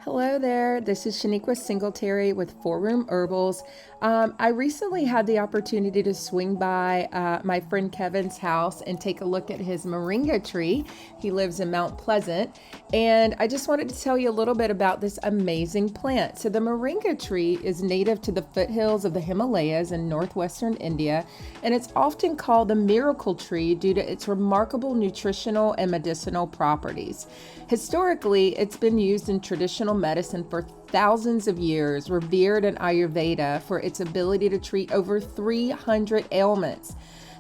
Hello there, this is Shaniqua Singletary with 4 Room Herbals. I recently had the opportunity to swing by my friend Kevin's house and take a look at his Moringa tree. He lives in Mount Pleasant, and I just wanted to tell you a little bit about this amazing plant. So the Moringa tree is native to the foothills of the Himalayas in northwestern India, and it's often called the miracle tree due to its remarkable nutritional and medicinal properties. Historically, it's been used in traditional medicine for thousands of years, revered in Ayurveda for its ability to treat over 300 ailments.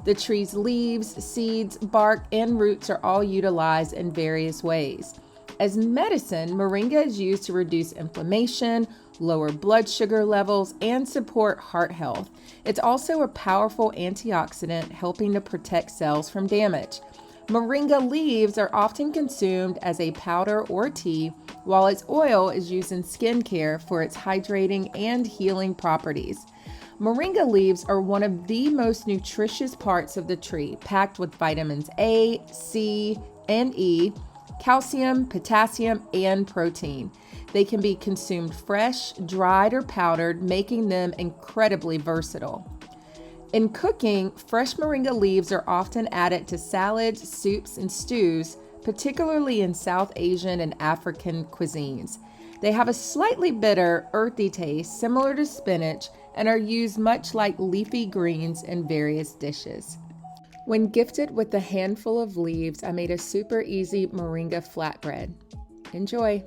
The tree's leaves, seeds, bark, and roots are all utilized in various ways. As medicine, moringa is used to reduce inflammation, lower blood sugar levels, and support heart health. It's also a powerful antioxidant, helping to protect cells from damage. Moringa leaves are often consumed as a powder or tea, while its oil is used in skincare for its hydrating and healing properties. Moringa leaves are one of the most nutritious parts of the tree, packed with vitamins A, C, and E, calcium, potassium, and protein. They can be consumed fresh, dried, or powdered, making them incredibly versatile. In cooking, fresh moringa leaves are often added to salads, soups, and stews, particularly in South Asian and African cuisines. They have a slightly bitter, earthy taste similar to spinach and are used much like leafy greens in various dishes. When gifted with a handful of leaves, I made a super easy moringa flatbread. Enjoy!